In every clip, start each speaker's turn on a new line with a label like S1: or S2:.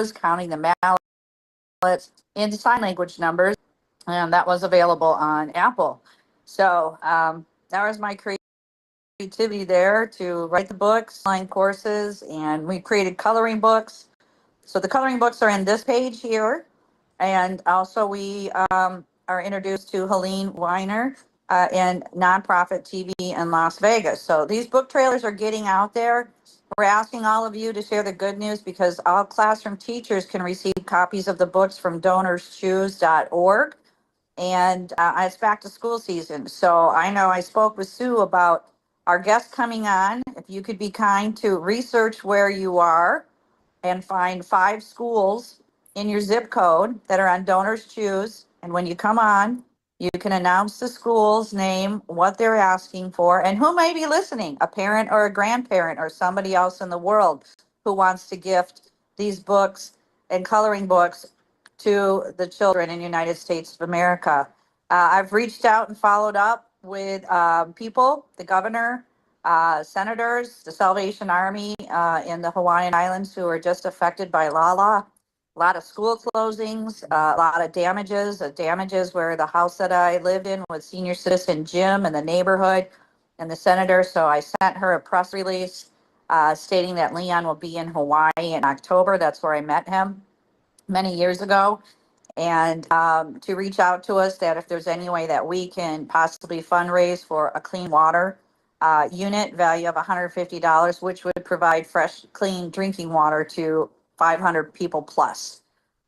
S1: counting the ballots into sign language numbers, and that was available on Apple. So that was my creativity there to write the books, online courses, and we created coloring books. So the coloring books are in this page here. And also we are introduced to Helene Weiner in nonprofit TV in Las Vegas. So these book trailers are getting out there. We're asking all of you to share the good news because all classroom teachers can receive copies of the books from donorschoose.org. And it's back to school season. So I know I spoke with Sue about our guest coming on. If you could be kind to research where you are and find 5 schools in your zip code that are on Donors Choose. And when you come on, you can announce the school's name, what they're asking for, and who may be listening, a parent or a grandparent or somebody else in the world who wants to gift these books and coloring books to the children in the United States of America. I've reached out and followed up with people, the governor, senators, the Salvation Army in the Hawaiian Islands who are just affected by Lala. A lot of school closings, a lot of damages where the house that I lived in with senior citizen Jim and the neighborhood and the senator. So I sent her a press release stating that Leon will be in Hawaii in October. That's where I met him many years ago. And to reach out to us that if there's any way that we can possibly fundraise for a clean water unit value of $150, which would provide fresh, clean drinking water to 500 people plus.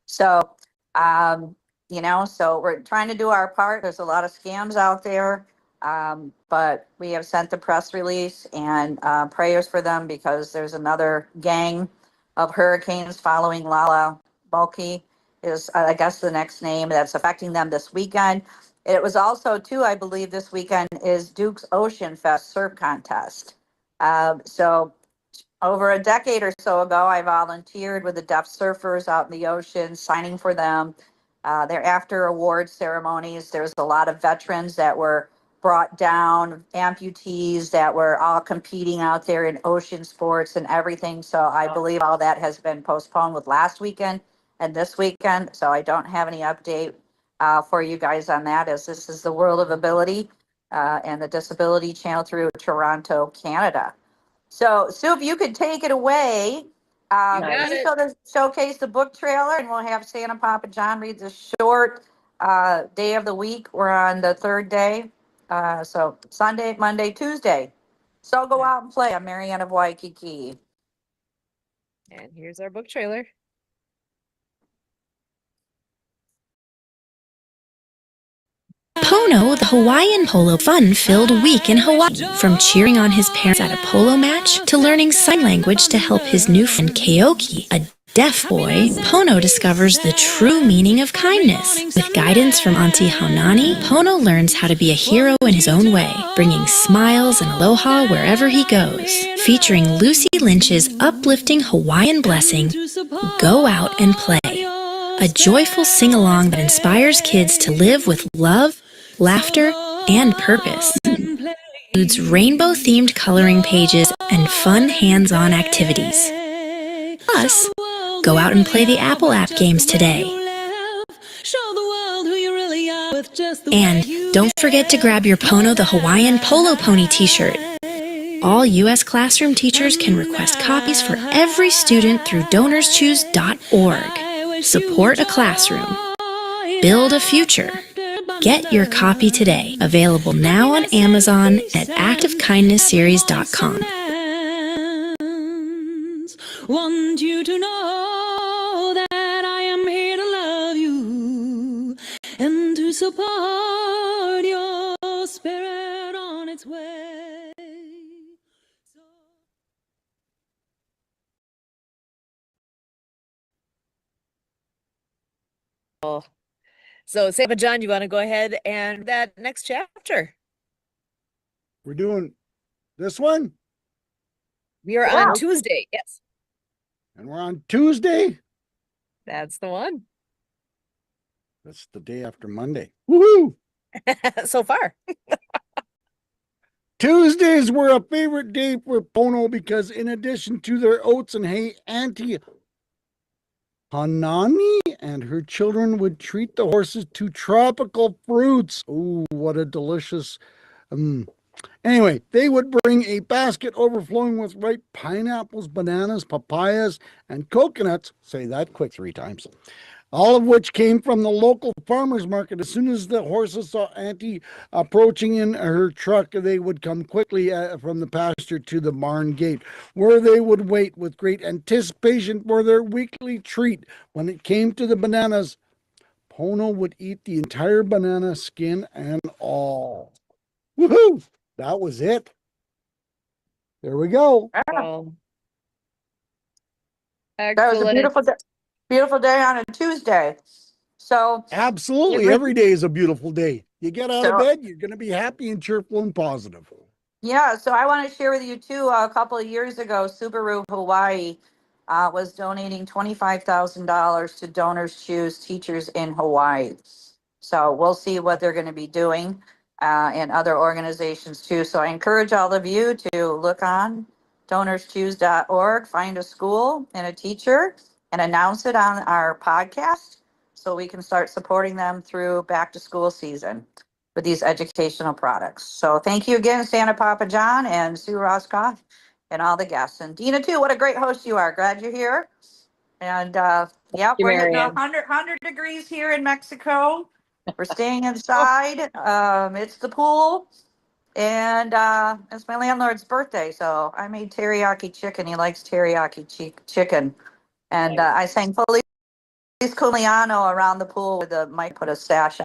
S1: So, so we're trying to do our part. There's a lot of scams out there, but we have sent the press release and prayers for them because there's another gang of hurricanes following Lala Bulky is, I guess, the next name that's affecting them this weekend. It was also, too, I believe this weekend is Duke's Ocean Fest surf contest. So over a decade or so ago, I volunteered with the deaf surfers out in the ocean, signing for them. Their after award ceremonies, there's a lot of veterans that were brought down, amputees that were all competing out there in ocean sports and everything. So I believe all that has been postponed with last weekend and this weekend. So I don't have any update for you guys on that, as this is the World of Ability and the Disability Channel through Toronto, Canada. So, Sue, if you could take it away, showcase the book trailer, and we'll have Santa Papa John read the short day of the week. We're on the 3rd day. So Sunday, Monday, Tuesday. So go out and play. I'm Marianne of Waikiki.
S2: And here's our book trailer.
S3: Pono, the Hawaiian polo fun-filled week in Hawaii. From cheering on his parents at a polo match to learning sign language to help his new friend Keoki, a deaf boy, Pono discovers the true meaning of kindness. With guidance from Auntie Haunani, Pono learns how to be a hero in his own way, bringing smiles and aloha wherever he goes. Featuring Lucy Lynch's uplifting Hawaiian blessing, Go Out and Play. A joyful sing-along that inspires kids to live with love, laughter, and purpose. It includes rainbow-themed coloring pages and fun hands-on activities. Plus, go out and play the Apple app games today. And don't forget to grab your Pono the Hawaiian Polo Pony t-shirt. All U.S. classroom teachers can request copies for every student through donorschoose.org. Support a classroom. Build a future. Get your copy today. Available now on Amazon at actofkindnessseries.com. Want you to know that I am here to love you and to support your spirit on its way.
S2: So, Santa John, you want to go ahead and that next chapter?
S4: We're doing this one?
S2: We are on Tuesday, yes.
S4: And we're on Tuesday?
S2: That's the one.
S4: That's the day after Monday. Woohoo!
S2: So far.
S4: Tuesdays were a favorite day for Pono because in addition to their oats and hay, Auntie Hanani and her children would treat the horses to tropical fruits. Oh, what a delicious. Anyway, they would bring a basket overflowing with ripe pineapples, bananas, papayas, and coconuts. Say that quick 3 times. All of which came from the local farmers market. As soon as the horses saw Auntie approaching in her truck, they would come quickly from the pasture to the barn gate, where they would wait with great anticipation for their weekly treat. When it came to the bananas, Pono would eat the entire banana, skin and all. Woohoo! That was it. There we go.
S2: Wow.
S1: That was a
S2: Excellent.
S1: beautiful day on a Tuesday. So,
S4: Absolutely.
S1: it
S4: Every day is a beautiful day. You get out of
S1: so
S4: bed, you're going to be happy and cheerful and positive.
S1: yeah, so I want to share with you too. A couple of years ago, Subaru Hawaii was donating $25,000 to Donors Choose Teachers in Hawaii. So we'll see what they're going to be doing and other organizations too. So I encourage all of you to look on donorschoose.org, find a school and a teacher, and announce it on our podcast so we can start supporting them through back to school season with these educational products. So thank you again, Santa Papa John and Sue Roscoff and all the guests. And Dina too, what a great host you are. Glad you're here. And yep,
S2: you,
S1: we're hitting
S2: Marianne.
S1: 100 degrees here in Mexico. We're staying inside. It's the pool. And it's my landlord's birthday. So I made teriyaki chicken. He likes teriyaki chicken. And
S2: Nice.
S1: I sang Feliz Culiano around the pool with the mic, put a sash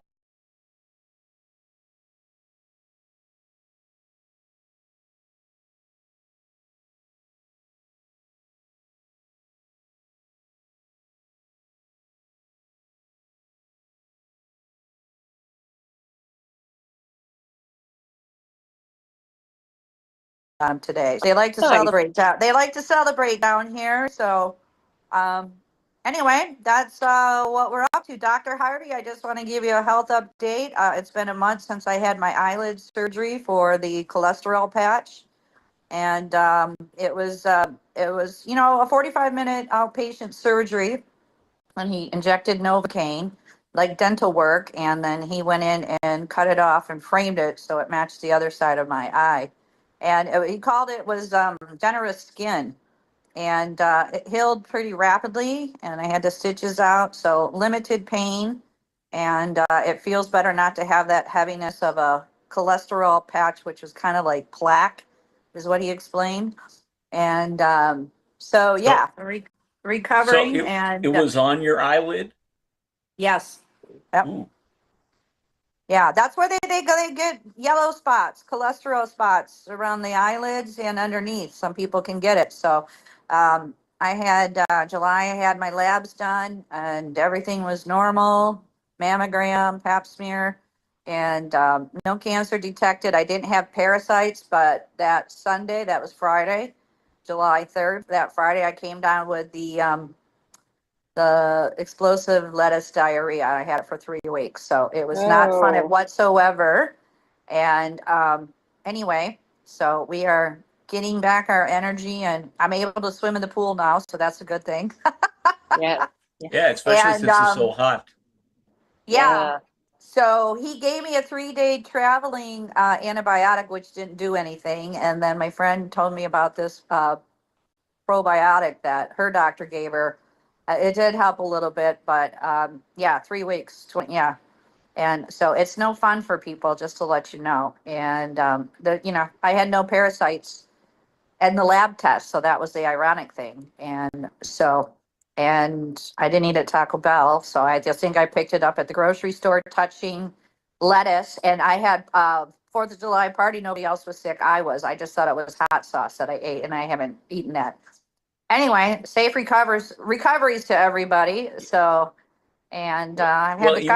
S1: today. They like to
S2: Nice.
S1: celebrate down. They like to celebrate down here. So, um, anyway, that's what we're up to. Dr. Hardy, I just want to give you a health update. It's been a month since I had my eyelid surgery for the cholesterol patch, and it was a 45-minute outpatient surgery, and he injected Novocaine, like dental work, and then he went in and cut it off and framed it so it matched the other side of my eye. And he called it was generous skin, and it healed pretty rapidly. And I had the stitches out, so limited pain, and it feels better not to have that heaviness of a cholesterol patch, which was kind of like plaque, is what he explained. And so
S5: So,
S1: yeah,
S5: so
S1: recovering
S5: it
S1: and
S5: was on your eyelid?
S1: yes. Yep.
S5: Ooh.
S1: Yeah, that's where they get yellow spots, cholesterol spots around the eyelids and underneath. Some people can get it. So, I had July. I had my labs done, and everything was normal. Mammogram, Pap smear, and no cancer detected. I didn't have parasites, but that Sunday, that was Friday, July 3rd. That Friday, I came down with the explosive lettuce diarrhea. I had it for 3 weeks, so it was not fun
S2: Oh,
S1: whatsoever. And anyway, so we are getting back our energy, and I'm able to swim in the pool now, so that's a good thing.
S2: yeah.
S5: Yeah, especially
S1: And
S5: since it's so hot.
S1: yeah,
S2: Yeah.
S1: so he gave me a 3-day traveling antibiotic, which didn't do anything. And then my friend told me about this probiotic that her doctor gave her. It did help a little bit, but yeah, 3 weeks, yeah. And so it's no fun for people, just to let you know. And I had no parasites in the lab test, so that was the ironic thing. And I didn't eat at Taco Bell, so I just think I picked it up at the grocery store, touching lettuce. And I had Fourth of July party. Nobody else was sick. I was. I just thought it was hot sauce that I ate, and I haven't eaten that. Anyway, safe recoveries to everybody. So, and I've had
S5: Well,
S1: the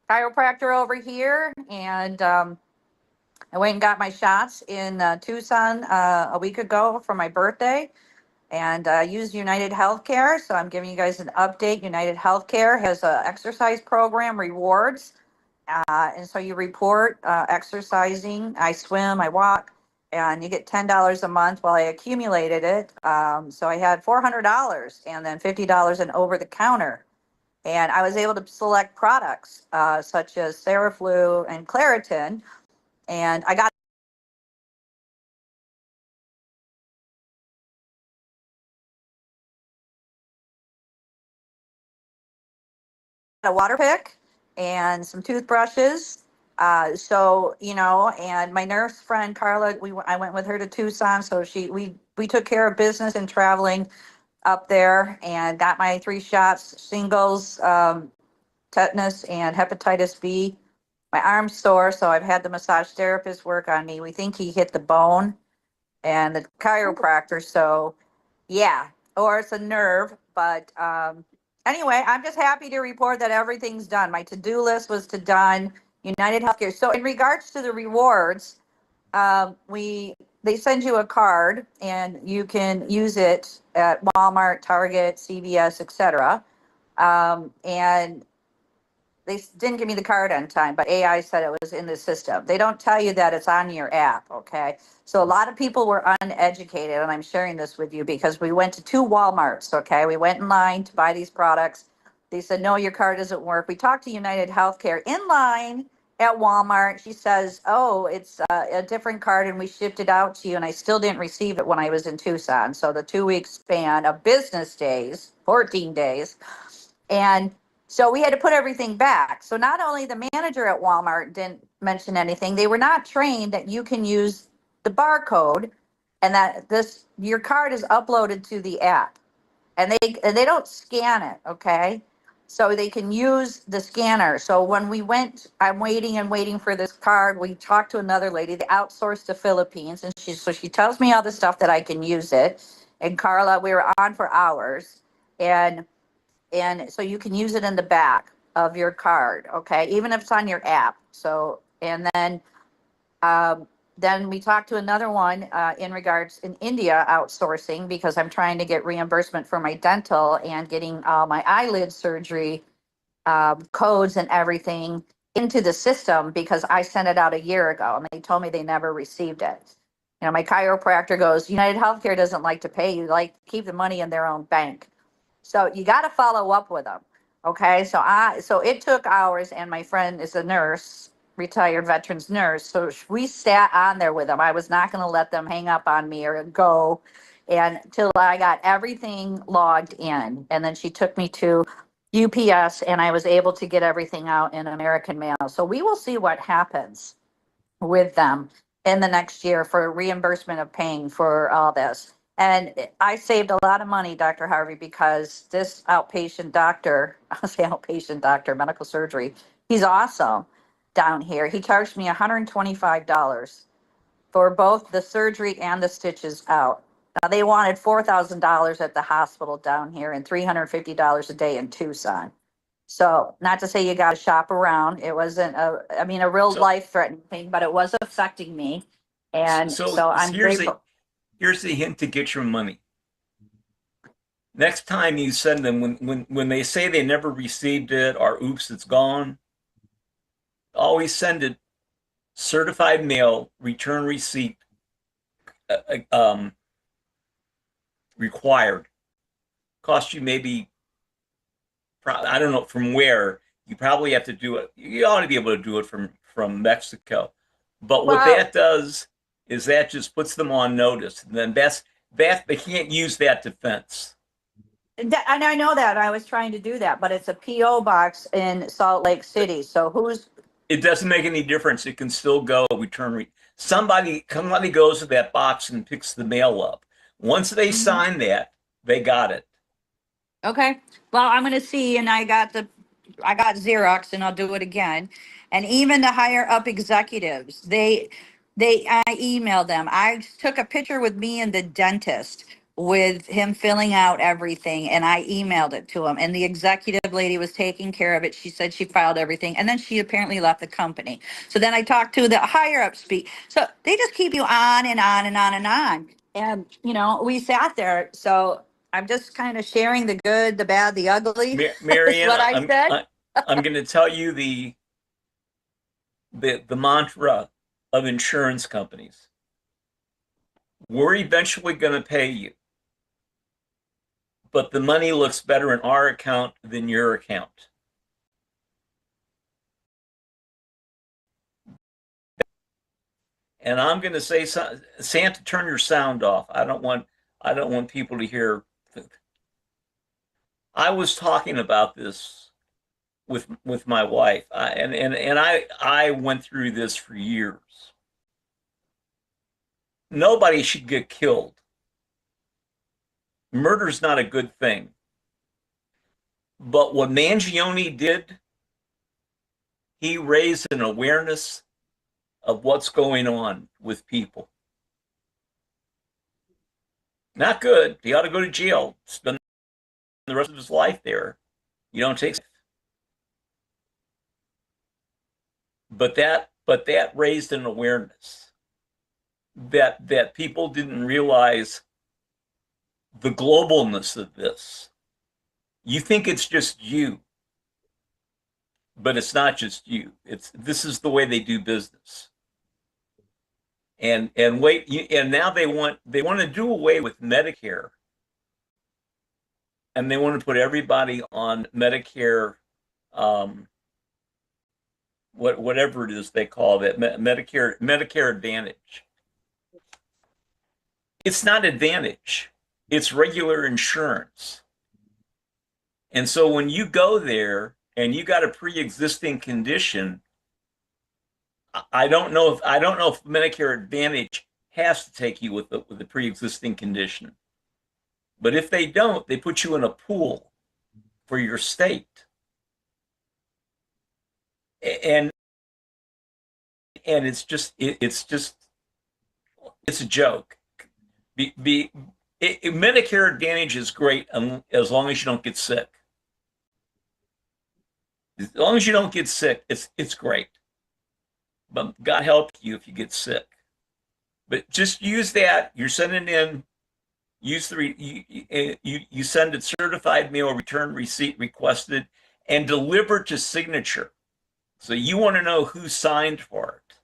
S1: chiropractor over here, and I went and got my shots in Tucson a week ago for my birthday, and used United Healthcare. So I'm giving you guys an update. United Healthcare has a exercise program, rewards, and so you report exercising. I swim, I walk, and you get $10 a month. Well, I accumulated it. So I had $400 and then $50 in over the counter. And I was able to select products such as Seraflu and Claritin. And I got a water pick and some toothbrushes. And my nurse friend Carla, I went with her to Tucson, so we took care of business and traveling up there, and got my 3 shots: shingles, tetanus, and hepatitis B. My arm's sore, so I've had the massage therapist work on me. We think he hit the bone, and the chiropractor. So, yeah, or it's a nerve. But anyway, I'm just happy to report that everything's done. My to-do list was done. United Healthcare. So, in regards to the rewards, we they send you a card, and you can use it at Walmart, Target, CVS, etc. And they didn't give me the card on time, but AI said it was in the system. They don't tell you that it's on your app, okay? So a lot of people were uneducated, and I'm sharing this with you because we went to 2 Walmarts, okay? We went in line to buy these products. They said, no, your card doesn't work. We talked to United Healthcare in line at Walmart. She says, oh, it's a different card, and we shipped it out to you, and I still didn't receive it when I was in Tucson. So the 2-week span of business days, 14 days, and so we had to put everything back. So not only the manager at Walmart didn't mention anything, they were not trained that you can use the barcode, and that your card is uploaded to the app, and they don't scan it, okay? So they can use the scanner. So when we went, I'm waiting and waiting for this card. We talked to another lady, they outsourced to Philippines, and she tells me all the stuff that I can use it. And Carla, we were on for hours, and so you can use it in the back of your card, okay, even if it's on your app. So, and then we talked to another one in regards in India outsourcing, because I'm trying to get reimbursement for my dental and getting all my eyelid surgery codes and everything into the system, because I sent it out a year ago and they told me they never received it. My chiropractor goes, United Healthcare doesn't like to pay you, like keep the money in their own bank. So you got to follow up with them. Okay. So it took hours, and my friend is a nurse, retired veterans nurse. So we sat on there with them. I was not going to let them hang up on me or go, and till I got everything logged in. And then she took me to UPS, and I was able to get everything out in American mail. So we will see what happens with them in the next year for reimbursement of paying for all this. And I saved a lot of money, Dr. Harvey, because this outpatient doctor, I'll say outpatient doctor, medical surgery, he's awesome down here. He charged me $125 for both the surgery and the stitches out. Now, they wanted $4,000 at the hospital down here and $350 a day in Tucson. So not to say you got to shop around. It wasn't a real
S5: So,
S1: life threatening thing, but it was affecting me. And
S5: so
S1: so I'm grateful.
S5: here's the hint to get your money. Next time you send them, when they say they never received it or oops, it's gone, always send it certified mail, return receipt required. Cost you maybe, I don't know from where. You probably have to do it. You ought to be able to do it from Mexico. But what
S1: Well,
S5: that does is that just puts them on notice. And then that they can't use that defense.
S1: and I know that I was trying to do that, but it's a PO box in Salt Lake City. So
S5: It doesn't make any difference. It can still go return. Somebody goes to that box and picks the mail up. Once they
S1: Mhm.
S5: sign that, they got it.
S1: Okay. Well, I'm going to see, and I got Xerox, and I'll do it again. And even the higher up executives, I emailed them. I took a picture with me and the dentist with him filling out everything, and I emailed it to him. And the executive lady was taking care of it. She said she filed everything, and then she apparently left the company. So then I talked to the higher up speak. So they just keep you on and on and on and on. And we sat there. So I'm just kind of sharing the good, the bad, the ugly, is
S5: Marianne,
S1: what I said.
S5: I'm going to tell you the mantra of insurance companies. We're eventually going to pay you, but the money looks better in our account than your account. And I'm going to say, Santa, turn your sound off. I don't want people to hear. I was talking about this with my wife, and I went through this for years. Nobody should get killed. Murder's not a good thing. But what Mangione did, he raised an awareness of what's going on with people. Not good. He ought to go to jail, spend the rest of his life there. You don't take. But that raised an awareness that people didn't realize the globalness of this. You think it's just you, but it's not just you. This is the way they do business. And now they want to do away with Medicare, and they want to put everybody on Medicare, whatever it is they call it, Medicare Advantage. It's not Advantage. It's regular insurance. And so when you go there and you got a pre-existing condition, I don't know if Medicare Advantage has to take you with the pre-existing condition. But if they don't, they put you in a pool for your state. And it's a joke. Medicare Advantage is great as long as you don't get sick. As long as you don't get sick, it's great. But God help you if you get sick. But just use that. You're sending in. You send it certified mail, return receipt requested, and deliver to signature. So you want to know who signed for it.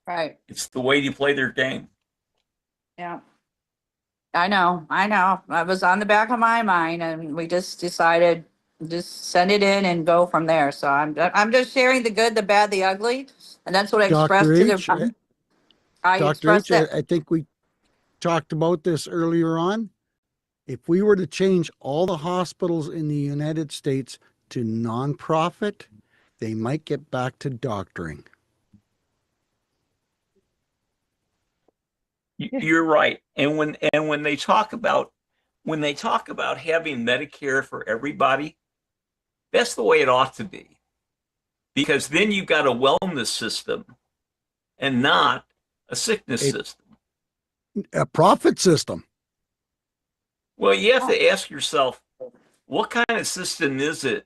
S1: Right.
S5: It's the way you play their game.
S1: Yeah. I know. That was on the back of my mind, and we just decided just send it in and go from there. So I'm just sharing the good, the bad, the ugly, and that's what I expressed
S4: Dr.
S1: to
S4: H,
S1: the. I
S4: Dr.
S1: expressed
S4: H,
S1: that.
S4: I think we talked about this earlier on. If we were to change all the hospitals in the United States to nonprofit, they might get back to doctoring.
S5: You're right. And when they talk about having Medicare for everybody, that's the way it ought to be. Because then you've got a wellness system and not a sickness system.
S4: A profit system.
S5: Well, you have to ask yourself, what kind of system is it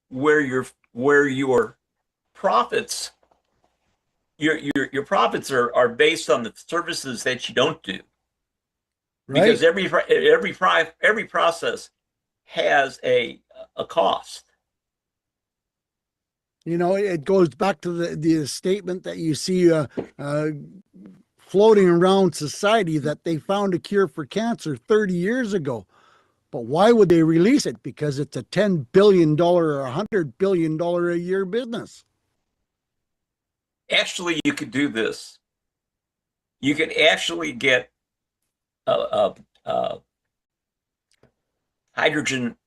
S5: where your profits your profits are based on the services that you don't do?
S4: Right?
S5: Because every process has a cost.
S4: You know, it goes back to the statement that you see floating around society that they found a cure for cancer 30 years ago. But why would they release it? Because it's a $10 billion or $100 billion a year business.
S5: Actually, you could do this. You could actually get hydrogen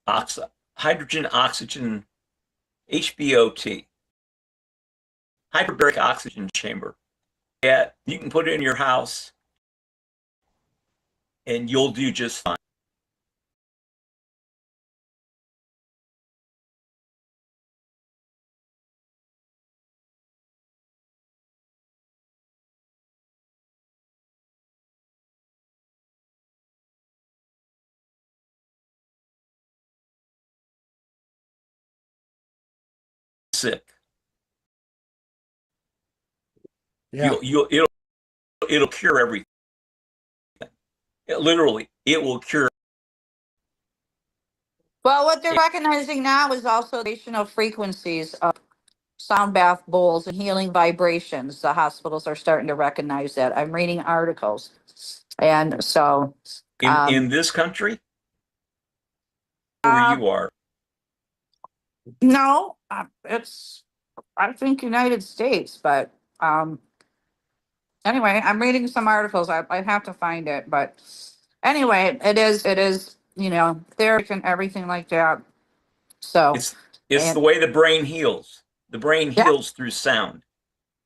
S5: oxygen HBOT, hyperbaric oxygen chamber. Yeah, you can put it in your house and you'll do just fine. Sick.
S4: Yeah.
S5: It'll cure everything. It will cure.
S1: Well, what they're recognizing now is also the of frequencies of sound bath bowls and healing vibrations. The hospitals are starting to recognize that. I'm reading articles. And so,
S5: In this country, where
S1: uh,
S5: you are,
S1: no, it's, I think United States, but anyway, I'm reading some articles. I have to find it, but anyway, it is, therapy and everything like that. So,
S5: it's the
S1: and
S5: way the brain heals. The brain
S1: yeah,
S5: heals through sound,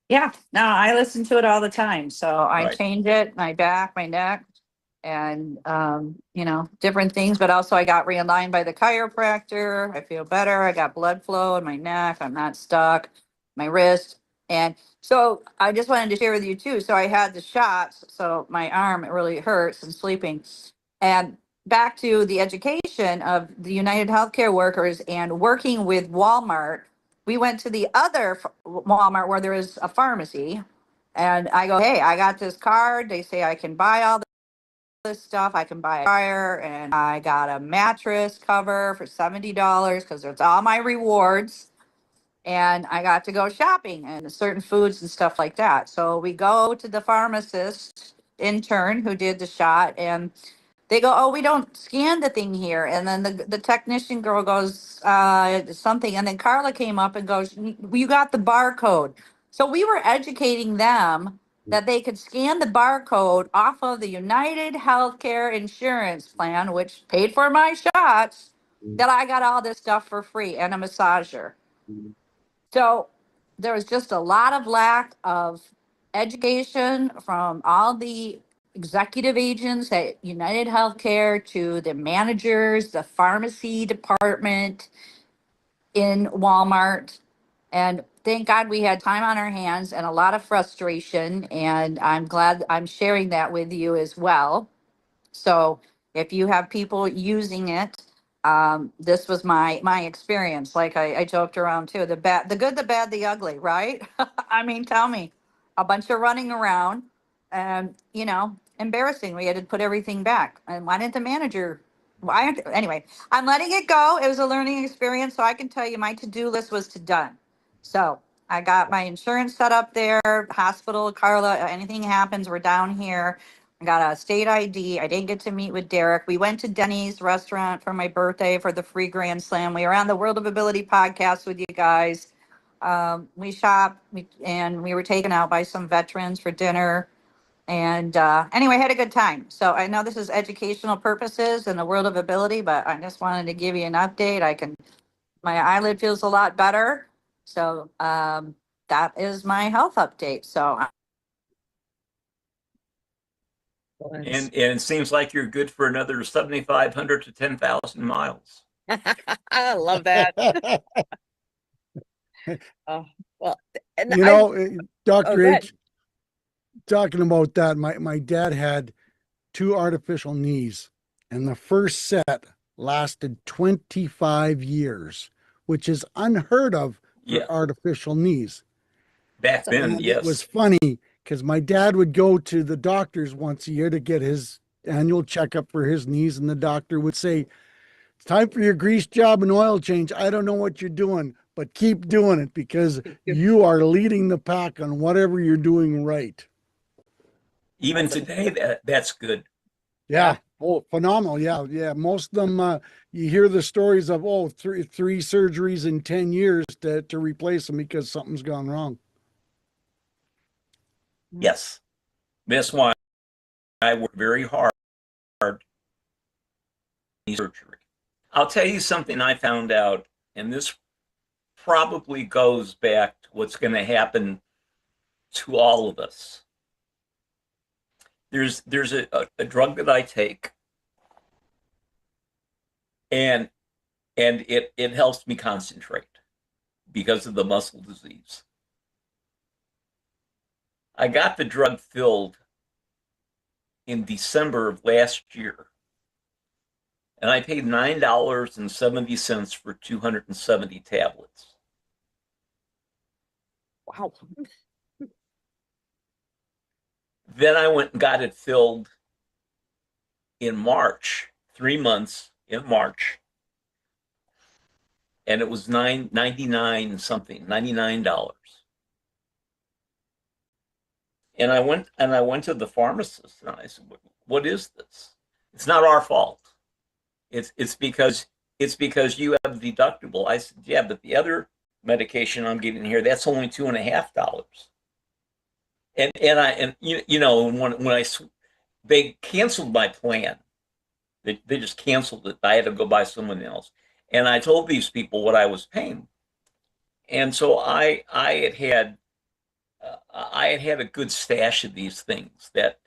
S1: yeah, no, I listen to it all the time. So I
S5: right?
S1: change it, my back, my neck, and different things. But also I got realigned by the chiropractor. I feel better. I got blood flow in my neck. I'm not stuck. My wrist. And so I just wanted to share with you too. So I had the shots. So my arm, it really hurts and sleeping. And back to the education of the United Healthcare workers and working with Walmart. We went to the other Walmart where there is a pharmacy. And I go, hey, I got this card. They say I can buy all this stuff. I can buy a dryer, and I got a mattress cover for $70 because it's all my rewards. And I got to go shopping and certain foods and stuff like that. So we go to the pharmacist intern who did the shot, and they go, oh, we don't scan the thing here. And then the technician girl goes, something. And then Carla came up and goes, you got the barcode. So we were educating them that they could scan the barcode off of the United Healthcare Insurance Plan, which paid for my shots, that I got all this stuff for free and a massager. So there was just a lot of lack of education from all the executive agents at United Healthcare to the managers, the pharmacy department in Walmart. And thank God we had time on our hands and a lot of frustration. And I'm glad I'm sharing that with you as well. So if you have people using it, this was my experience. Like I joked around too. The bad, the good, the bad, the ugly, right? I mean, tell me, a bunch of running around, and embarrassing. We had to put everything back. And why didn't the manager? Why? Anyway, I'm letting it go. It was a learning experience, so I can tell you my to-do list was to done. So I got my insurance set up there. Hospital, Carla. Anything happens, we're down here. I got a state ID. I didn't get to meet with Derek. We went to Denny's restaurant for my birthday for the free Grand Slam. We were on the World of Ability podcast with you guys. We shopped and we were taken out by some veterans for dinner. And anyway, had a good time. So I know this is educational purposes in the World of Ability, but I just wanted to give you an update. My eyelid feels a lot better. So that is my health update. So
S5: And it seems like you're good for another 7,500 to 10,000 miles.
S2: I love that. Oh, well, and
S4: Dr.
S2: go ahead.
S4: H, talking about that, my dad had two artificial knees, and the first set lasted 25 years, which is unheard of for
S5: Yeah,
S4: artificial knees.
S5: back then,
S4: And it was
S5: yes.
S4: funny because my dad would go to the doctors once a year to get his annual checkup for his knees, and the doctor would say, it's time for your grease job and oil change. I don't know what you're doing, but keep doing it because you are leading the pack on whatever you're doing right.
S5: Even today, that's good.
S4: Yeah. Oh, phenomenal. Yeah. Yeah. Most of them, you hear the stories of, three surgeries in 10 years to replace them because something's gone wrong.
S5: Yes. That's why I work very hard in surgery. I'll tell you something I found out, and this probably goes back to what's going to happen to all of us. There's a drug that I take, and it helps me concentrate because of the muscle disease. I got the drug filled in December of last year, and I paid $9.70 for 270 tablets.
S2: Wow.
S5: Then I went and got it filled in March, 3 months in March. and it was $99 something, $99. And I went to the pharmacist and I said, "What is this? It's not our fault. It's because you have a deductible." I said, "Yeah, but the other medication I'm getting here, that's only $2.50." And you know, when they canceled my plan, they just canceled it. I had to go buy someone else, and I told these people what I was paying, and so I had a good stash of these things that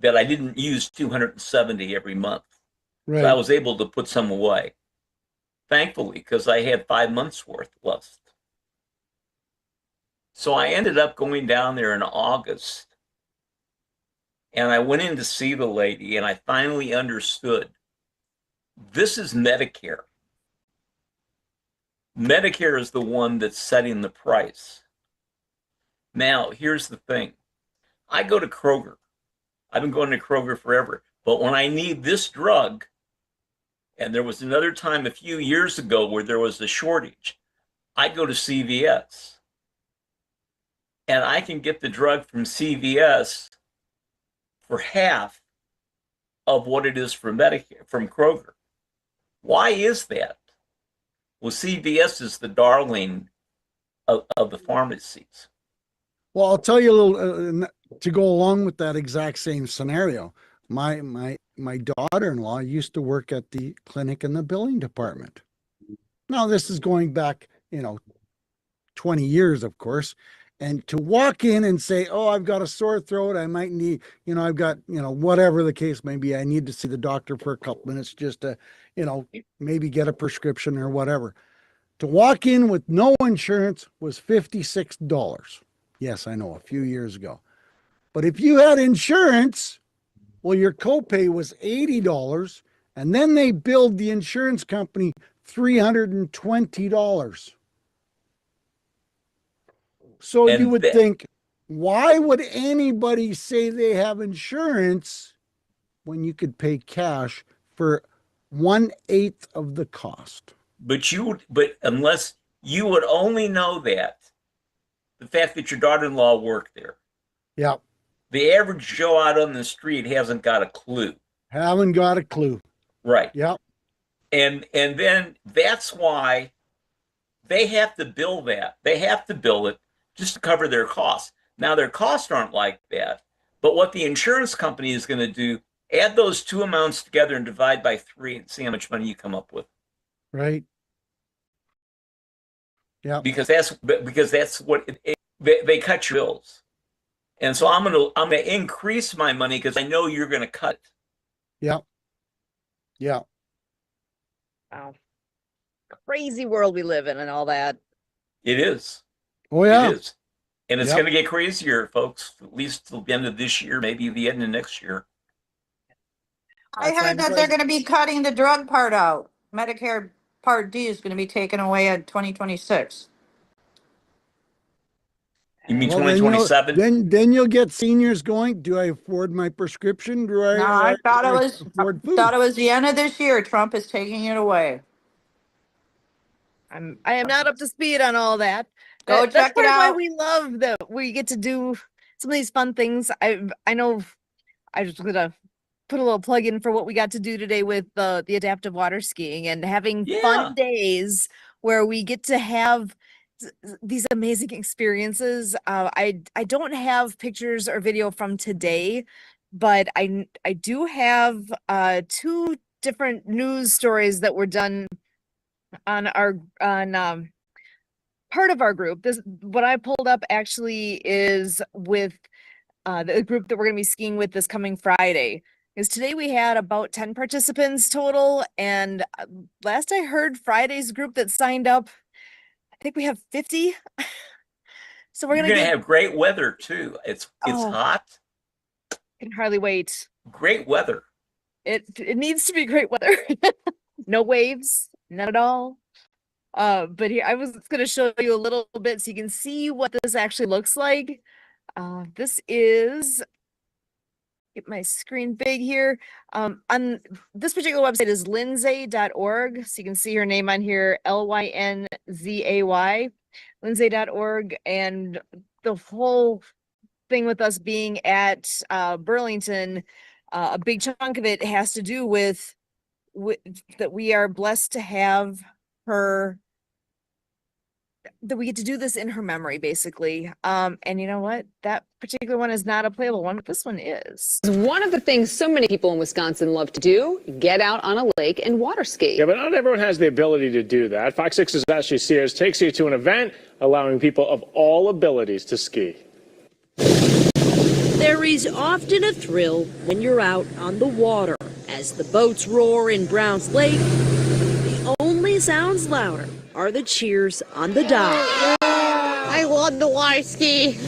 S5: I didn't use 270 every month. So I
S4: Right.
S5: was able to put some away, thankfully, because I had 5 months worth left. So I ended up going down there in August, and I went in to see the lady, and I finally understood this is Medicare. Medicare is the one that's setting the price. Now, here's the thing. I go to Kroger. I've been going to Kroger forever. But when I need this drug, and there was another time a few years ago where there was a shortage, I go to CVS. And I can get the drug from CVS for half of what it is for Medicare from Kroger. Why is that? Well, CVS is the darling of the pharmacies.
S4: Well, I'll tell you a little to go along with that exact same scenario. My daughter-in-law used to work at the clinic in the billing department. Now, this is going back, 20 years, of course. And to walk in and say, "Oh, I've got a sore throat. I might need, I've got, whatever the case may be. I need to see the doctor for a couple minutes just to, maybe get a prescription or whatever." To walk in with no insurance was $56. Yes, I know, a few years ago. But if you had insurance, well, your copay was $80, and then they billed the insurance company $320. So you
S5: And
S4: would think, why would anybody say they have insurance when you could pay cash for 1/8 of the cost?
S5: but unless you would only know that the fact that your daughter-in-law worked there.
S4: Yeah.
S5: The average Joe out on the street hasn't got a clue.
S4: Haven't got a clue.
S5: Right.
S4: Yep.
S5: And then that's why they have to bill that. They have to bill it just to cover their costs. Now their costs aren't like that, but what the insurance company is going to do, add those two amounts together and divide by 3 and see how much money you come up with.
S4: Right. Yeah.
S5: Because that's what they cut your bills. And so I'm gonna increase my money because I know you're gonna cut it.
S4: Yeah. Yeah.
S2: Wow. Crazy world we live in and all that.
S5: It is.
S4: Oh yeah.
S5: It is. And it's
S4: Yep.
S5: going to get crazier, folks, at least till the end of this year, maybe the end of next year.
S1: I
S2: That's why
S1: heard
S2: I'm
S1: that
S2: glad-
S1: they're gonna be cutting the drug part out. Medicare Part D is gonna be taken away in 2026.
S5: You mean
S4: Well,
S5: 2027?
S4: then you'll get seniors going, do I afford my prescription? Do I,
S1: No, I thought it was,
S4: afford food?
S1: thought it was the end of this year. Trump is taking it away.
S2: I am not up to speed on all that.
S1: Go
S2: That's
S1: check it
S2: part of why
S1: out.
S2: we love that we get to do some of these fun things. I know I was gonna put a little plug in for what we got to do today with the adaptive water skiing and having
S5: Yeah.
S2: fun days where we get to have these amazing experiences. I don't have pictures or video from today, but I do have two different news stories that were done on our part of our group. This what I pulled up actually is with the group that we're going to be skiing with this coming Friday. Because today we had about 10 participants total, and last I heard, Friday's group that signed up, I think we have 50. So we're
S5: You're
S2: gonna
S5: going to
S2: get
S5: have great weather too. It's
S2: Oh.
S5: hot.
S2: can hardly wait.
S5: Great weather.
S2: It needs to be great weather. No waves, none at all. But here I was gonna show you a little bit so you can see what this actually looks like. This is get my screen big here. On this particular website is lindsay.org. So you can see her name on here, LYNZAY, lindsay.org. And the whole thing with us being at Burlington, a big chunk of it has to do with that we are blessed to have her, that we get to do this in her memory, basically. And you know what? That particular one is not a playable one, but this one is.
S6: One of the things so many people in Wisconsin love to do, get out on a lake and water ski.
S7: Yeah, but not everyone has the ability to do that. Fox 6's Ashley Sears takes you to an event allowing people of all abilities to ski.
S8: There is often a thrill when you're out on the water. As the boats roar in Browns Lake, the only sounds louder are the cheers on the dock.
S9: I love the water ski.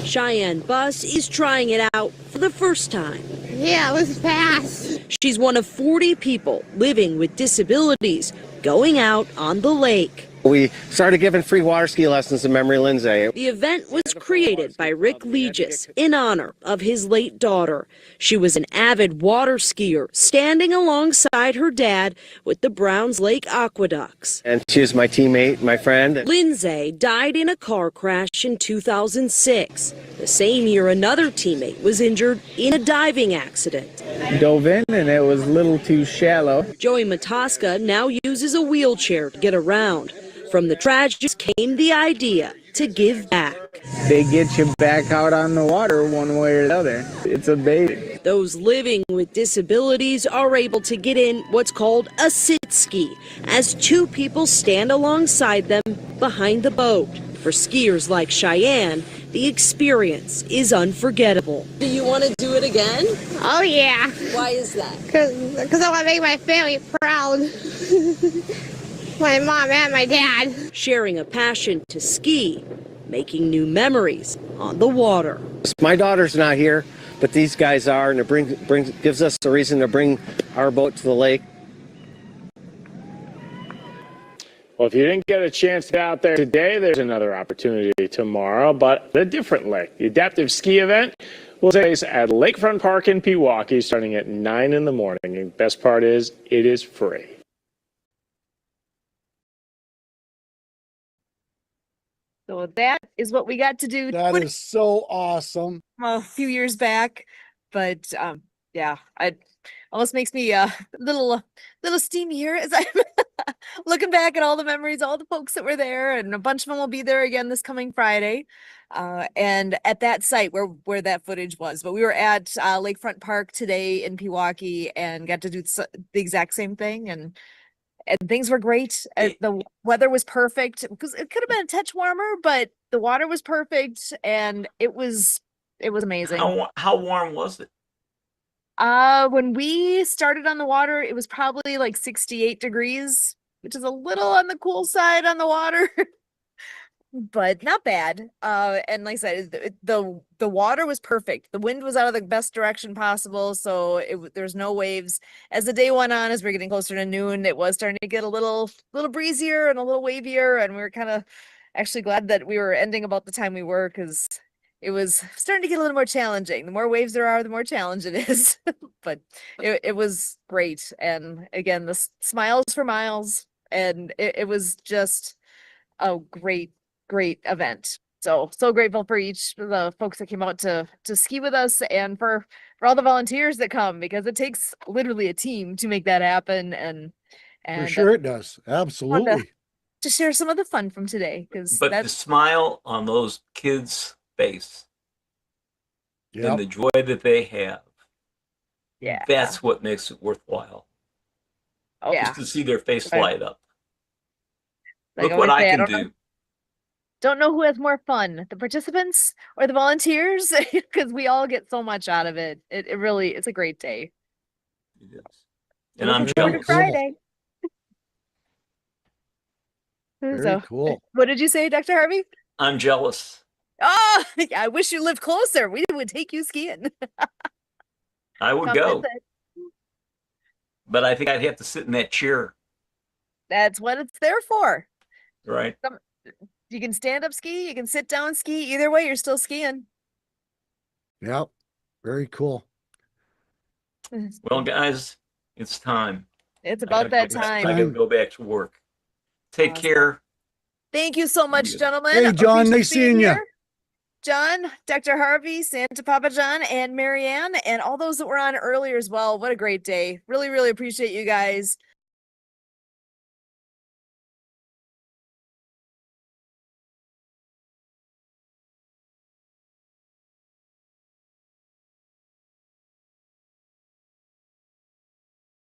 S8: Cheyenne Buss is trying it out for the first time.
S9: Yeah, it was fast.
S8: She's one of 40 people living with disabilities going out on the lake.
S10: We started giving free water ski lessons to Memory Lindsay.
S8: The event was created by Rick Legis in honor of his late daughter. She was an avid water skier, standing alongside her dad with the Browns Lake Aqueducts.
S10: And she was my teammate, my friend.
S8: Lindsay died in a car crash in 2006. The same year, another teammate was injured in a diving accident.
S11: Dove in and it was a little too shallow.
S8: Joey Matoska now uses a wheelchair to get around. From the tragedy came the idea to give back.
S11: They get you back out on the water one way or the other. It's a baby.
S8: Those living with disabilities are able to get in what's called a sit ski, as two people stand alongside them behind the boat. For skiers like Cheyenne, the experience is unforgettable.
S6: Do you want to do it again?
S9: Oh yeah,
S6: Why is that?
S9: because I want to make my family proud. My mom and my dad.
S8: Sharing a passion to ski, making new memories on the water.
S10: My daughter's not here, but these guys are, and it gives us a reason to bring our boat to the lake.
S7: Well, if you didn't get a chance to get out there today, there's another opportunity tomorrow, but at a different lake. The adaptive ski event will take place at Lakefront Park in Pewaukee starting at 9 in the morning. And best part is, it is free.
S2: So that is what we got to do.
S4: That is so awesome.
S2: A few years back, but yeah, it almost makes me a little steamy here as I'm looking back at all the memories, all the folks that were there, and a bunch of them will be there again this coming Friday. And at that site where that footage was, but we were at Lakefront Park today in Pewaukee and got to do the exact same thing, and things were great. The weather was perfect because it could have been a touch warmer, but the water was perfect and it was amazing.
S5: How warm was it?
S2: When we started on the water, it was probably like 68 degrees, which is a little on the cool side on the water. But not bad. And like I said, the water was perfect. The wind was out of the best direction possible, so there's no waves. As the day went on, as we're getting closer to noon, it was starting to get a little breezier and a little wavier, and we were kind of actually glad that we were ending about the time we were, because it was starting to get a little more challenging. The more waves there are, the more challenge it is. But it was great, and again, the smiles for miles, and it was just a great event. So grateful for each of the folks that came out to ski with us, and for all the volunteers that come, because it takes literally a team to make that happen. And
S4: For sure it does. Absolutely.
S2: To share some of the fun from today, because
S5: But the smile on those kids' face and the joy that they have,
S2: yeah,
S5: that's what makes it worthwhile.
S2: Oh, yeah.
S5: Just to see their face light up.
S2: Like
S5: Look what I can do.
S2: Don't know who has more fun, the participants or the volunteers, because we all get so much out of it. It really, it's a great day.
S5: It is. And I'm
S2: Looking forward to
S5: jealous.
S2: Friday.
S4: Very cool.
S2: What did you say, Dr. Harvey?
S5: I'm jealous.
S2: Oh, I wish you lived closer. We would take you skiing.
S5: I would
S2: Come
S5: go.
S2: visit.
S5: But I think I'd have to sit in that chair.
S2: That's what it's there for.
S5: Right.
S2: You can stand up ski, you can sit down ski. Either way, you're still skiing.
S4: Yep. Very cool.
S5: Well, guys, it's time.
S2: It's
S5: I
S2: about
S5: gotta
S2: that
S5: go back-
S2: time.
S5: I gotta go back to work. Take
S2: Awesome.
S5: care.
S2: Thank you so much,
S5: you.
S2: gentlemen.
S4: Hey, John,
S2: Appreciate
S4: nice seeing
S2: being
S4: ya.
S2: here. John, Dr. Harvey, Santa Papa John, and Marianne, and all those that were on earlier as well. What a great day. Really, really appreciate you guys.